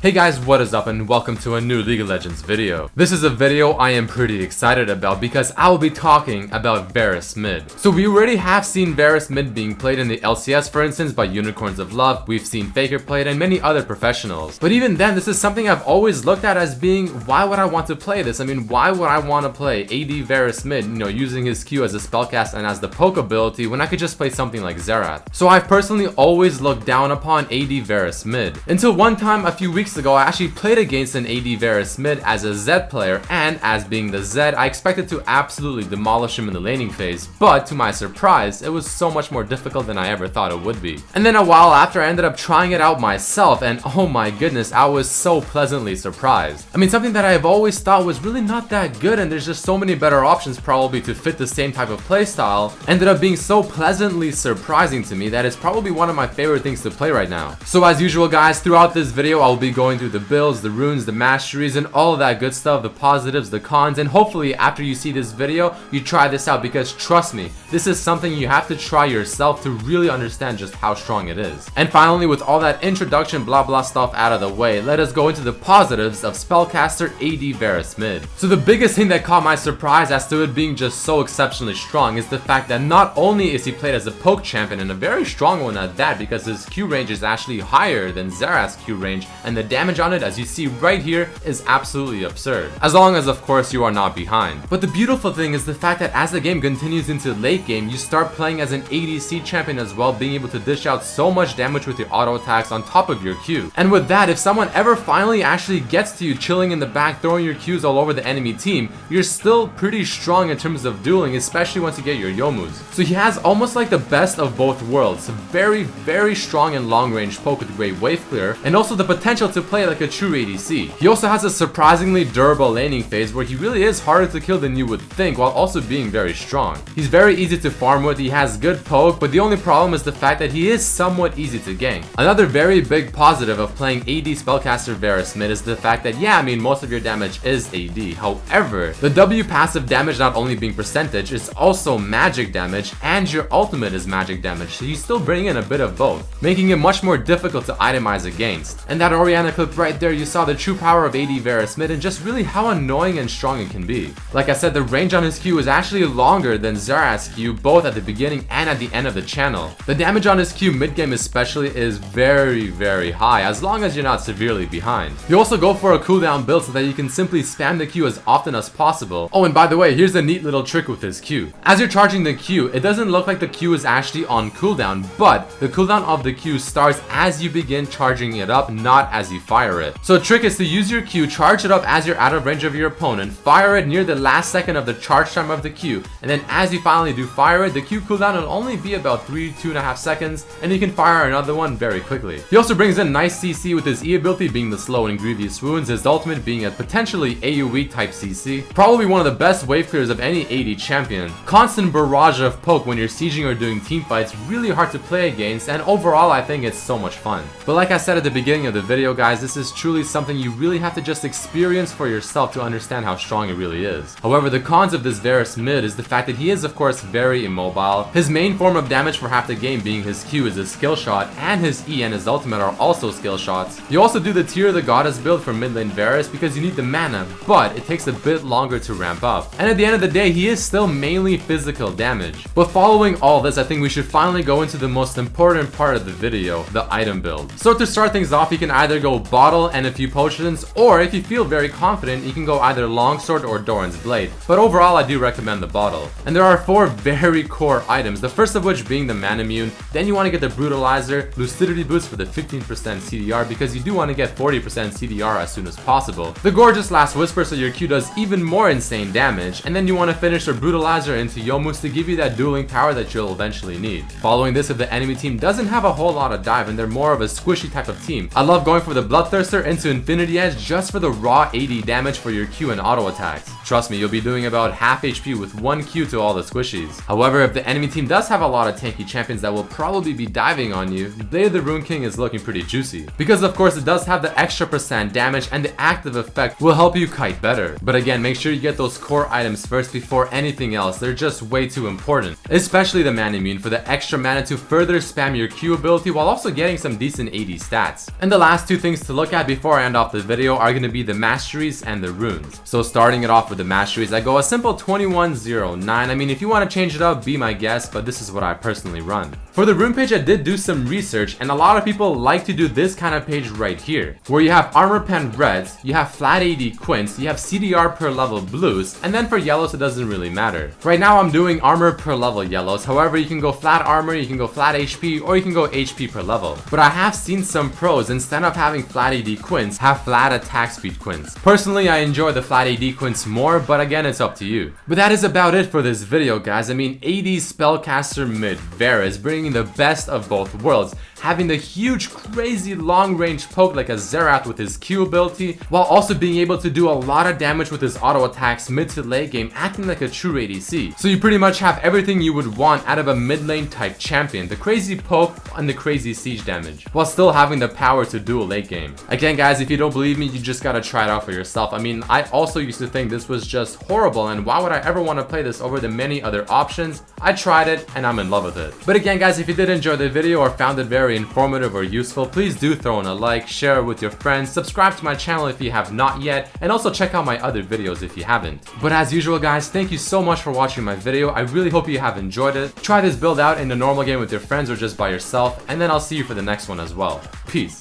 Hey guys, what is up and welcome to a new League of Legends video. This is a video I am pretty excited about because I will be talking about Varus mid. So we already have seen Varus mid being played in the LCS, for instance, by Unicorns of Love. We've seen Faker played and many other professionals. But even then, this is something I've always looked at as being, why would I want to play this? I mean, why would I want to play AD Varus mid, using his Q as a spellcast and as the poke ability when I could just play something like Xerath? So I've personally always looked down upon AD Varus mid. Until one time a few weeks ago, I actually played against an AD Varus mid as a Zed player, and as being the Zed, I expected to absolutely demolish him in the laning phase, but to my surprise, it was so much more difficult than I ever thought it would be. And then a while after, I ended up trying it out myself, and oh my goodness, I was so pleasantly surprised. I mean, something that I've always thought was really not that good, and there's just so many better options probably to fit the same type of playstyle, ended up being so pleasantly surprising to me that it's probably one of my favorite things to play right now. So as usual guys, throughout this video, I'll be going through the builds, the runes, the masteries, and all of that good stuff, the positives, the cons, and hopefully after you see this video, you try this out, because trust me, this is something you have to try yourself to really understand just how strong it is. And finally, with all that introduction blah blah stuff out of the way, let us go into the positives of spellcaster AD Varus mid. So the biggest thing that caught my surprise as to it being just so exceptionally strong is the fact that not only is he played as a poke champion, and a very strong one at that, because his Q range is actually higher than Xerath's Q range, and the damage on it, as you see right here, is absolutely absurd, as long as of course you are not behind. But the beautiful thing is the fact that as the game continues into late game, you start playing as an ADC champion as well, being able to dish out so much damage with your auto attacks on top of your Q. And with that, if someone ever finally actually gets to you chilling in the back, throwing your Qs all over the enemy team, you're still pretty strong in terms of dueling, especially once you get your Yomus. So he has almost like the best of both worlds, very strong and long range poke with great wave clear, and also the potential to play like a true ADC. He also has a surprisingly durable laning phase where he really is harder to kill than you would think, while also being very strong. He's very easy to farm with, he has good poke, but the only problem is the fact that he is somewhat easy to gank. Another very big positive of playing AD spellcaster Varus mid is the fact that, yeah, I mean, most of your damage is AD. However, the W passive damage not only being percentage, it's also magic damage, and your ultimate is magic damage, so you still bring in a bit of both, making it much more difficult to itemize against. And that Orianna clip right there, you saw the true power of AD Varus mid and just really how annoying and strong it can be. Like I said, the range on his Q is actually longer than Xerath's Q, both at the beginning and at the end of the channel. The damage on his Q mid game especially is very high, as long as you're not severely behind. You also go for a cooldown build so that you can simply spam the Q as often as possible. Oh, and by the way, here's a neat little trick with his Q. As you're charging the Q, it doesn't look like the Q is actually on cooldown, but the cooldown of the Q starts as you begin charging it up, not as you fire it. So a trick is to use your Q, charge it up as you're out of range of your opponent, fire it near the last second of the charge time of the Q, and then as you finally do fire it, the Q cooldown will only be about 2.5 seconds, and you can fire another one very quickly. He also brings in nice CC with his E ability being the slow and grievous wounds, his ultimate being a potentially AoE type CC, probably one of the best wave clears of any AD champion. Constant barrage of poke when you're sieging or doing team fights, really hard to play against, and overall I think it's so much fun. But like I said at the beginning of the video guys, this is truly something you really have to just experience for yourself to understand how strong it really is. However, the cons of this Varus mid is the fact that he is of course very immobile. His main form of damage for half the game being his Q is his skill shot, and his E and his ultimate are also skill shots. You also do the Tear of the Goddess build for mid lane Varus because you need the mana, but it takes a bit longer to ramp up. And at the end of the day, he is still mainly physical damage. But following all this, I think we should finally go into the most important part of the video, the item build. So to start things off, you can either go bottle and a few potions, or if you feel very confident, you can go either longsword or Doran's blade. But overall, I do recommend the bottle. And there are 4 very core items, the first of which being the mana immune. Then you want to get the brutalizer, lucidity boost for the 15% CDR, because you do want to get 40% CDR as soon as possible. The gorgeous last whisper so your Q does even more insane damage, and then you want to finish your brutalizer into Yomus to give you that dueling power that you'll eventually need. Following this, if the enemy team doesn't have a whole lot of dive and they're more of a squishy type of team, I love going for the Bloodthirster into Infinity Edge just for the raw AD damage for your Q and auto attacks. Trust me, you'll be doing about half HP with 1 Q to all the squishies. However, if the enemy team does have a lot of tanky champions that will probably be diving on you, Blade of the Rune King is looking pretty juicy. Because of course it does have the extra % damage, and the active effect will help you kite better. But again, make sure you get those core items first before anything else, they're just way too important. Especially the mana immune for the extra mana to further spam your Q ability while also getting some decent AD stats. And the last two things things to look at before I end off the video are going to be the masteries and the runes. So starting it off with the masteries, I go a simple 2109. I mean, if you want to change it up, be my guest, but this is what I personally run. For the rune page, I did do some research, and a lot of people like to do this kind of page right here, where you have armor pen reds, you have flat AD quints, you have CDR per level blues, and then for yellows it doesn't really matter. Right now I'm doing armor per level yellows, however you can go flat armor, you can go flat HP, or you can go HP per level. But I have seen some pros, instead of having flat AD quints, have flat attack speed quints. Personally, I enjoy the flat AD quints more, but again, it's up to you. But that is about it for this video, guys. I mean, AD spellcaster mid Varus, bringing the best of both worlds, having the huge crazy long range poke like a Zerath with his Q ability, while also being able to do a lot of damage with his auto attacks mid to late game, acting like a true ADC. So you pretty much have everything you would want out of a mid lane type champion, the crazy poke and the crazy siege damage, while still having the power to duel late game. Again guys, if you don't believe me, you just gotta try it out for yourself. I mean, I also used to think this was just horrible, and why would I ever want to play this over the many other options? I tried it and I'm in love with it. But again guys, if you did enjoy the video or found it very informative or useful, please do throw in a like, share it with your friends, subscribe to my channel if you have not yet, and also check out my other videos if you haven't. But as usual guys, thank you so much for watching my video. I really hope you have enjoyed it. Try this build out in a normal game with your friends or just by yourself, and then I'll see you for the next one as well. Peace.